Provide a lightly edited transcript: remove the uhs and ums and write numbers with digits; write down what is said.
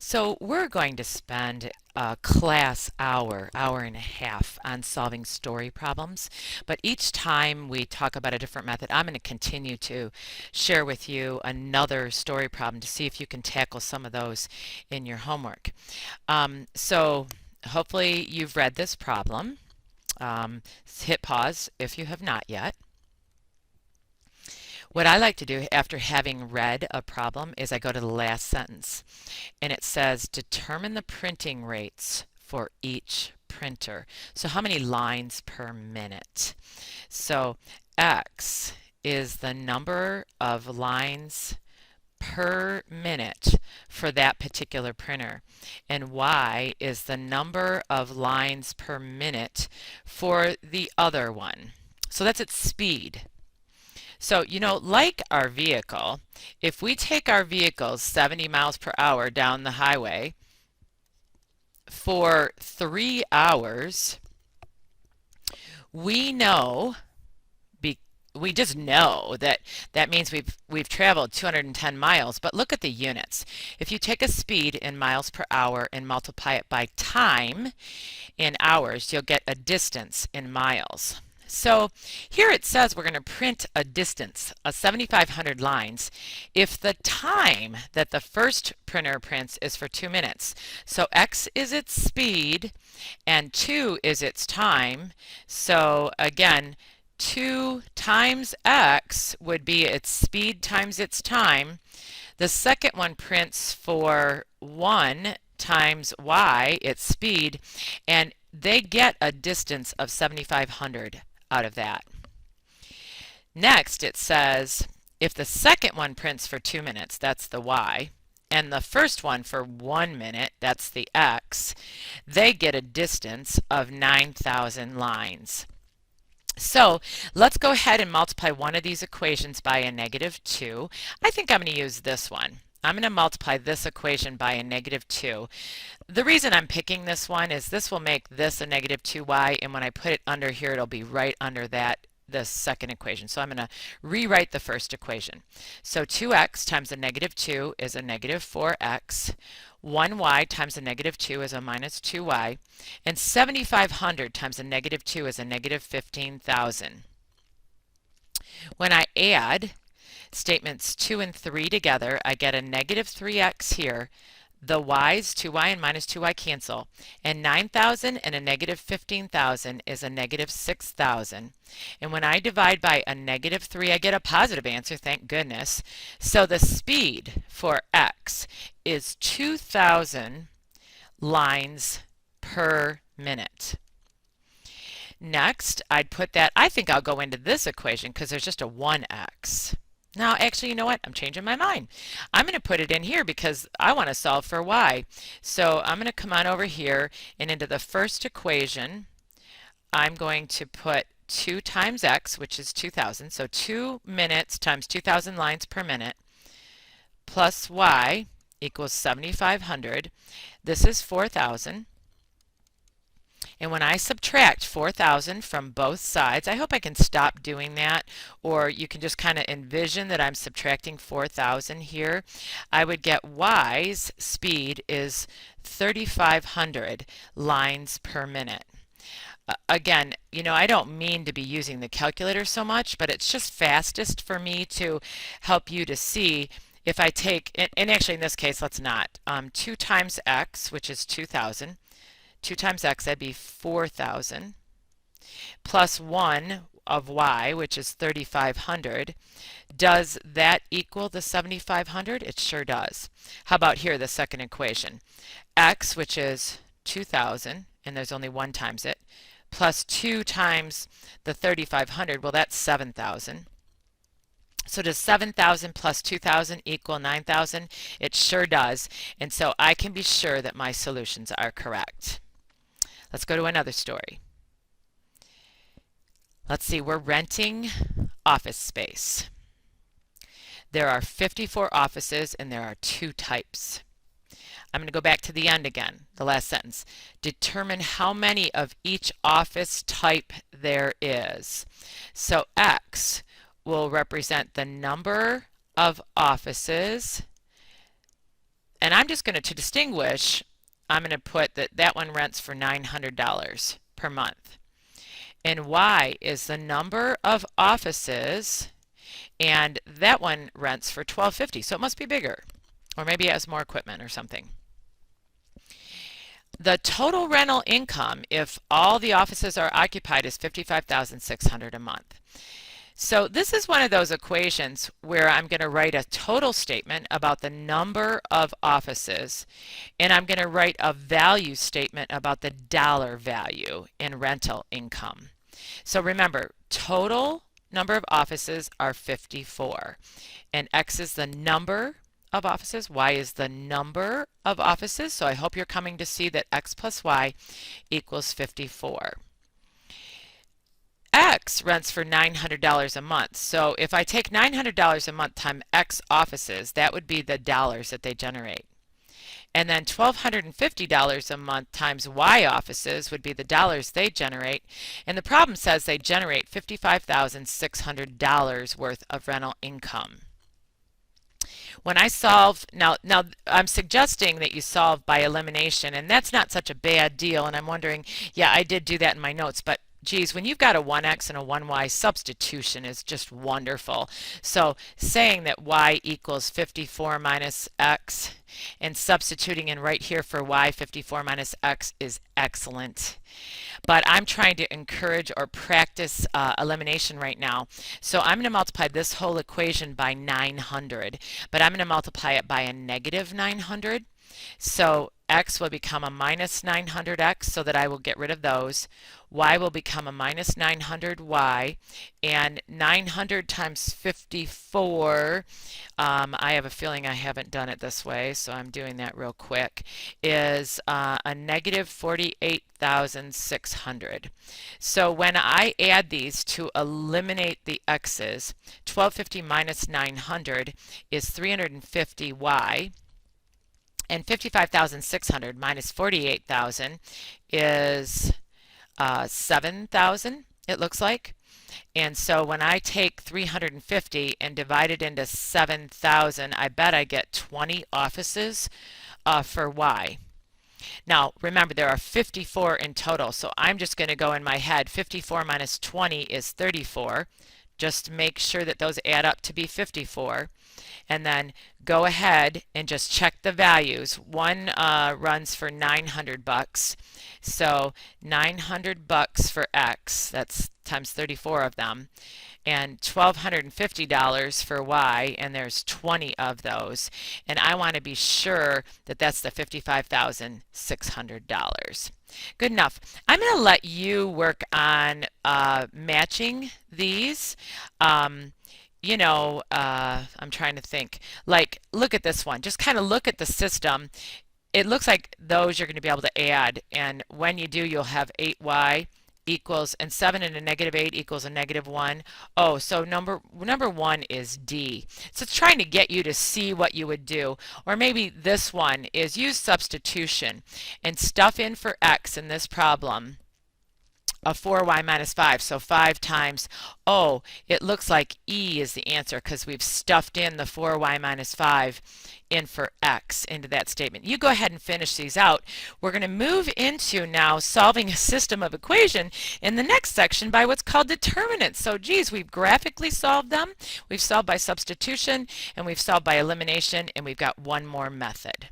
So we're going to spend a class hour, hour and a half on solving story problems. But each time we talk about a different method, I'm going to continue to share with you another story problem to see if you can tackle some of those in your homework. So hopefully you've read this problem. Hit pause if you have not yet. What I like to do after having read a problem is I go to the last sentence, and it says determine the printing rates for each printer. So how many lines per minute? So X is the number of lines per minute for that particular printer, and Y is the number of lines per minute for the other one. So that's its speed. So, like our vehicle, if we take our vehicle 70 miles per hour down the highway for 3 hours, we know, we just know that means we've traveled 210 miles. But look at the units. If you take a speed in miles per hour and multiply it by time in hours, you'll get a distance in miles. So here it says we're going to print a distance of 7,500 lines if the time that the first printer prints is for 2 minutes. So X is its speed and 2 is its time. So again, 2 times X would be its speed times its time. The second one prints for 1 times Y, its speed, and they get a distance of 7,500 out of that. Next, it says if the second one prints for 2 minutes, that's the Y, and the first one for 1 minute, that's the X, they get a distance of 9,000 lines. So let's go ahead and multiply one of these equations by a -2. I think I'm going to use this one. I'm going to multiply this equation by a -2. The reason I'm picking this one is this will make this a -2y, and when I put it under here, it'll be right under the second equation. So I'm going to rewrite the first equation. So 2x times a -2 is a -4x. 1y times a -2 is a -2y. And 7,500 times a -2 is a -15,000. When I add statements 2 and 3 together, I get a -3x here. The y's, 2y and -2y cancel, and 9,000 and a -15,000 is a -6,000. And when I divide by a -3, I get a positive answer, thank goodness. So the speed for X is 2,000 lines per minute. Next, I'd put that, I think I'll go into this equation because there's just a 1x. Now, actually, you know what? I'm changing my mind. I'm going to put it in here because I want to solve for y. So I'm going to come on over here, and into the first equation, I'm going to put 2 times x, which is 2,000. So 2 minutes times 2,000 lines per minute, plus y equals 7,500. This is 4,000. And when I subtract 4,000 from both sides, I hope I can stop doing that, or you can just kind of envision that I'm subtracting 4,000 here. I would get y's speed is 3,500 lines per minute. Again, I don't mean to be using the calculator so much, but it's just fastest for me to help you to see if I take, and actually in this case, let's not, 2 times x, which is 2,000. 2 times x, that'd be 4,000, plus 1 of y, which is 3,500. Does that equal the 7,500? It sure does. How about here, the second equation? X, which is 2,000, and there's only 1 times it, plus 2 times the 3,500, well, that's 7,000. So does 7,000 plus 2,000 equal 9,000? It sure does, and so I can be sure that my solutions are correct. Let's go to another story. Let's see, we're renting office space. There are 54 offices and there are 2 types. I'm going to go back to the end again, the last sentence. Determine how many of each office type there is. So X will represent the number of offices And I'm just going to distinguish, I'm going to put that that one rents for $900 per month. And Y is the number of offices, and that one rents for $12.50, so it must be bigger. Or maybe it has more equipment or something. The total rental income, if all the offices are occupied, is $55,600 a month. So this is one of those equations where I'm going to write a total statement about the number of offices, and I'm going to write a value statement about the dollar value in rental income. So remember, total number of offices are 54, and X is the number of offices, Y is the number of offices. So I hope you're coming to see that X plus Y equals 54. X rents for $900 a month. So if I take $900 a month times X offices, that would be the dollars that they generate. And then $1,250 a month times Y offices would be the dollars they generate. And the problem says they generate $55,600 worth of rental income. When I solve, now I'm suggesting that you solve by elimination, and that's not such a bad deal. And I'm wondering, yeah, I did do that in my notes, but geez, when you've got a 1x and a 1y, substitution is just wonderful. So saying that y equals 54 minus x and substituting in right here for y, 54 minus x, is excellent. But I'm trying to encourage or practice elimination right now. So I'm going to multiply this whole equation by 900, but I'm going to multiply it by a negative 900. So x will become a minus 900x, so that I will get rid of those. Y will become a minus 900y, and 900 times 54, I have a feeling I haven't done it this way, so I'm doing that real quick, is a negative 48,600. So when I add these to eliminate the x's, 1250 minus 900 is 350y. And 55,600 minus 48,000 is 7,000, it looks like. And so when I take 350 and divide it into 7,000, I bet I get 20 offices for Y. Now, remember, there are 54 in total, so I'm just going to go in my head. 54 minus 20 is 34. Just make sure that those add up to be 54. And then go ahead and just check the values. One runs for 900 bucks. So 900 bucks for X, that's times 34 of them, and $1,250 for Y, and there's 20 of those. And I want to be sure that that's the $55,600. Good enough. I'm going to let you work on matching these. You know, I'm trying to think. Like, look at this one. Just kind of look at the system. It looks like those you're going to be able to add, and when you do, you'll have 8y equals, and 7 and a negative 8 equals a negative 1. Oh, so number 1 is D. So it's trying to get you to see what you would do. Or maybe this one is use substitution and stuff in for x in this problem of 4y minus 5. So 5 times, oh, it looks like E is the answer because we've stuffed in the 4y minus 5 in for x into that statement. You go ahead and finish these out. We're going to move into now solving a system of equation in the next section by what's called determinants. So geez, we've graphically solved them, we've solved by substitution, and we've solved by elimination, and we've got one more method.